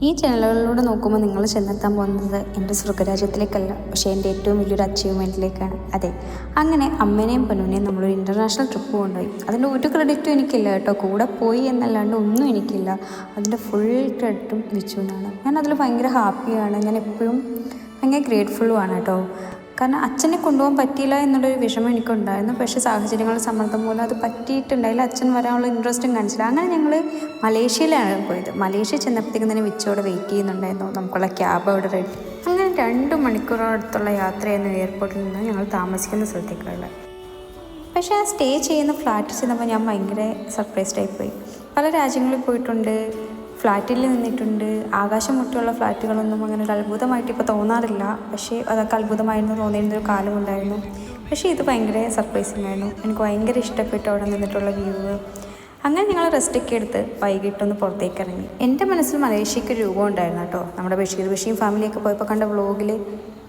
ഈ ചാനലുകളിലൂടെ നോക്കുമ്പോൾ നിങ്ങൾ ചെന്നെത്താൻ പോകുന്നത് എൻ്റെ സ്വർഗ്ഗരാജ്യത്തിലേക്കല്ല, പക്ഷേ എൻ്റെ ഏറ്റവും വലിയൊരു അച്ചീവ്മെൻറ്റിലേക്കാണ്. അതെ, അങ്ങനെ അമ്മേനെയും പൊന്നൂനെയും നമ്മളൊരു ഇൻ്റർനാഷണൽ ട്രിപ്പ് കൊണ്ടുപോയി. അതിൻ്റെ ഒരു ക്രെഡിറ്റും എനിക്കില്ല കേട്ടോ, കൂടെ പോയി എന്നല്ലാണ്ട് ഒന്നും എനിക്കില്ല. അതിൻ്റെ ഫുൾ ക്രെഡിറ്റും വിച്ചുവിനാണ്. ഞാൻ അതിൽ ഭയങ്കര ഹാപ്പിയാണ്. ഞാൻ എപ്പോഴും ഭയങ്കര ഗ്രേറ്റ്ഫുള്ളുമാണ് കേട്ടോ. കാരണം അച്ഛനെ കൊണ്ടുപോകാൻ പറ്റിയില്ല എന്നുള്ളൊരു വിഷമം എനിക്കുണ്ടായിരുന്നു. പക്ഷേ സാഹചര്യങ്ങളുടെ സമ്മർദ്ദം മൂലം അത് പറ്റിയിട്ടുണ്ടായില്ല. അച്ഛൻ വരാനുള്ള ഇൻട്രസ്റ്റും കാണിച്ചില്ല. അങ്ങനെ ഞങ്ങൾ മലേഷ്യയിലാണ് പോയത്. മലേഷ്യ ചെന്നപ്പോഴത്തേക്കും തന്നെ വിച്ചോടെ വെയിറ്റ് ചെയ്യുന്നുണ്ടായിരുന്നു. നമുക്കുള്ള ക്യാബ് അവിടെ റെഡി. അങ്ങനെ 2 മണിക്കൂറോടത്തുള്ള യാത്രയായിരുന്നു എയർപോർട്ടിൽ നിന്ന് ഞങ്ങൾ താമസിക്കുന്ന സ്ഥലത്തേക്കുള്ള. പക്ഷേ ആ സ്റ്റേ ചെയ്യുന്ന ഫ്ലാറ്റിൽ ചെന്നപ്പോൾ ഞാൻ ഭയങ്കര സർപ്രൈസ്ഡായിപ്പോയി. പല രാജ്യങ്ങളിൽ പോയിട്ടുണ്ട്, ഫ്ലാറ്റിൽ നിന്നിട്ടുണ്ട്. ആകാശം മുട്ടിയുള്ള ഫ്ലാറ്റുകളൊന്നും അങ്ങനെ ഒരു അത്ഭുതമായിട്ട് ഇപ്പോൾ തോന്നാറില്ല. പക്ഷേ അതൊക്കെ അത്ഭുതമായിരുന്നു തോന്നിയിരുന്നൊരു കാലമുണ്ടായിരുന്നു. പക്ഷേ ഇത് ഭയങ്കര സർപ്രൈസിങ് ആയിരുന്നു. എനിക്ക് ഭയങ്കര ഇഷ്ടപ്പെട്ടു അവിടെ നിന്നിട്ടുള്ള വ്യൂ. അങ്ങനെ ഞങ്ങൾ റെസ്റ്റൊക്കെ എടുത്ത് വൈകിട്ടൊന്ന് പുറത്തേക്ക് ഇറങ്ങി. എൻ്റെ മനസ്സിൽ മലേഷ്യയ്ക്ക് രൂപം ഉണ്ടായിരുന്നു കേട്ടോ. നമ്മുടെ ബഷീർ ഫാമിലിയൊക്കെ പോയപ്പോൾ കണ്ട വ്ളോഗിൽ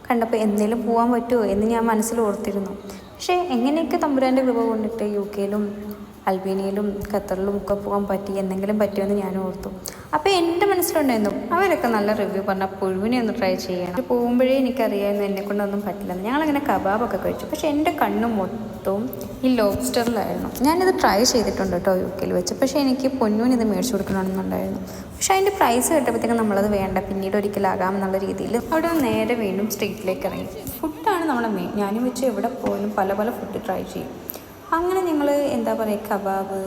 കണ്ടപ്പോൾ എന്തെങ്കിലും പോകാൻ പറ്റുമോ എന്ന് ഞാൻ മനസ്സിൽ ഓർത്തിരുന്നു. പക്ഷേ എങ്ങനെയൊക്കെ തമ്പുരാൻ്റെ കൃപ കൊണ്ടിട്ട് UK-ലും അൽബേനിയയിലും ഖത്തറിലും ഒക്കെ പോകാൻ പറ്റി, എന്തെങ്കിലും പറ്റുമെന്ന് ഞാൻ ഓർത്തു. അപ്പോൾ എൻ്റെ മനസ്സിലുണ്ടായിരുന്നു അവരൊക്കെ നല്ല റിവ്യൂ പറഞ്ഞാൽ പുഴുവിനെ ഒന്ന് ട്രൈ ചെയ്യണം. പോകുമ്പോഴേ എനിക്കറിയാമായിരുന്നു എന്നെക്കൊണ്ടൊന്നും പറ്റില്ലെന്ന്. ഞങ്ങളങ്ങനെ കബാബൊക്കെ കഴിച്ചു. പക്ഷേ എൻ്റെ കണ്ണ് മൊത്തവും ഈ ലോബ്സ്റ്ററിലായിരുന്നു. ഞാനിത് ട്രൈ ചെയ്തിട്ടുണ്ട് കേട്ടോ UK-ൽ വെച്ച്. പക്ഷേ എനിക്ക് പൊന്നൂന് ഇത് മേടിച്ചു കൊടുക്കണമെന്നുണ്ടായിരുന്നു. പക്ഷേ അതിൻ്റെ പ്രൈസ് കേട്ടപ്പോഴത്തേക്കും നമ്മളത് വേണ്ട, പിന്നീട് ഒരിക്കലാകാമെന്നുള്ള രീതിയിൽ അവിടെ നേരെ വീണ്ടും സ്ട്രീറ്റിലേക്ക് ഇറങ്ങി. ഫുഡാണ് നമ്മളെ മെയിൻ. ഞാനും വെച്ച് എവിടെ പോയാലും പല ഫുഡ് ട്രൈ ചെയ്യും. അങ്ങനെ ഞങ്ങൾ എന്താ പറയുക, കബാബ്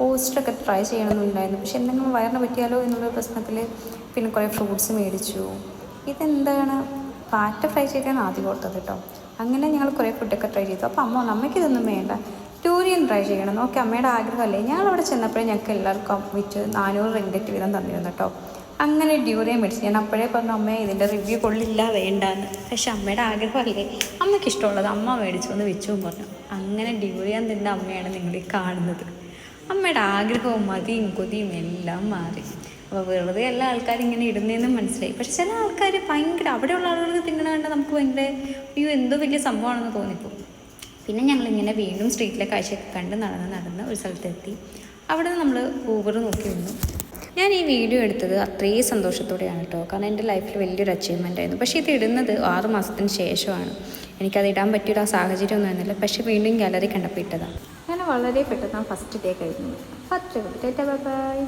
ഓസ്റ്ററൊക്കെ ട്രൈ ചെയ്യണമെന്നുണ്ടായിരുന്നു. പക്ഷെ എന്തെങ്കിലും വയറിന് പറ്റിയാലോ എന്നുള്ള പ്രശ്നത്തിൽ പിന്നെ കുറേ ഫ്രൂട്ട്സ് മേടിച്ചു. ഇതെന്താണ് പാറ്റ ഫ്രൈ ചെയ്തതെന്ന് ആദ്യം ഓർത്തത് കേട്ടോ. അങ്ങനെ ഞങ്ങൾ കുറേ ഫുഡൊക്കെ ട്രൈ ചെയ്തു. അപ്പോൾ അമ്മ നമുക്കിതൊന്നും വേണ്ട, ഡ്യൂറിയൻ ട്രൈ ചെയ്യണം. ഓക്കെ, അമ്മയുടെ ആഗ്രഹമല്ലേ. ഞങ്ങളവിടെ ചെന്നപ്പോഴേ ഞങ്ങൾക്ക് എല്ലാവർക്കും വിറ്റ് 400 റിംഗറ്റ് വീതം തന്നിരുന്നു കേട്ടോ. അങ്ങനെ ഡ്യൂറിയൻ മേടിച്ചു. ഞാൻ അപ്പോഴേ പറഞ്ഞു അമ്മേ ഇതിൻ്റെ റിവ്യൂ കൊള്ളില്ല, വേണ്ടാന്ന്. പക്ഷെ അമ്മയുടെ ആഗ്രഹമല്ലേ, അമ്മയ്ക്ക് ഇഷ്ടമുള്ളത് അമ്മ മേടിച്ചു എന്ന് വെച്ചും പറഞ്ഞു. അങ്ങനെ ഡ്യൂറിയൻ തിന്ന അമ്മയാണ് നിങ്ങളീ കാണുന്നത്. അമ്മയുടെ ആഗ്രഹവും മതിയും കൊതിയും എല്ലാം മാറി. അപ്പോൾ വെറുതെ എല്ലാ ആൾക്കാരും ഇങ്ങനെ ഇടുന്നതെന്നും മനസ്സിലായി. പക്ഷെ ചില ആൾക്കാർ ഭയങ്കര അവിടെയുള്ള ആളുകൾക്ക് തിന്നണ കണ്ട നമുക്ക് ഭയങ്കര അയ്യോ എന്തോ വലിയ സംഭവമാണെന്ന് തോന്നിപ്പോൾ. പിന്നെ ഞങ്ങളിങ്ങനെ വീണ്ടും സ്ട്രീറ്റിലെ കാഴ്ചയൊക്കെ കണ്ട് നടന്ന് ഒരു സ്ഥലത്തെത്തി. അവിടെ നിന്ന് നമ്മൾ ഊബർ നോക്കി വന്നു. ഞാൻ ഈ വീഡിയോ എടുത്തത് അത്രയും സന്തോഷത്തോടെയാണ് കേട്ടോ. കാരണം എൻ്റെ ലൈഫിൽ വലിയൊരു അച്ചീവ്മെൻ്റ് ആയിരുന്നു. പക്ഷേ ഇത് ഇടുന്നത് 6 മാസത്തിന് ശേഷമാണ്. എനിക്കത് ഇടാൻ പറ്റിയൊരു ആ സാഹചര്യമൊന്നും ആയിരുന്നില്ല. പക്ഷേ വീണ്ടും ഗാലറി കണ്ടപ്പോൾ ഇട്ടതാണ്. അങ്ങനെ വളരെ പെട്ടെന്ന് ഫസ്റ്റ് ഡേ കഴിഞ്ഞു. 10 ബൈ ബൈ.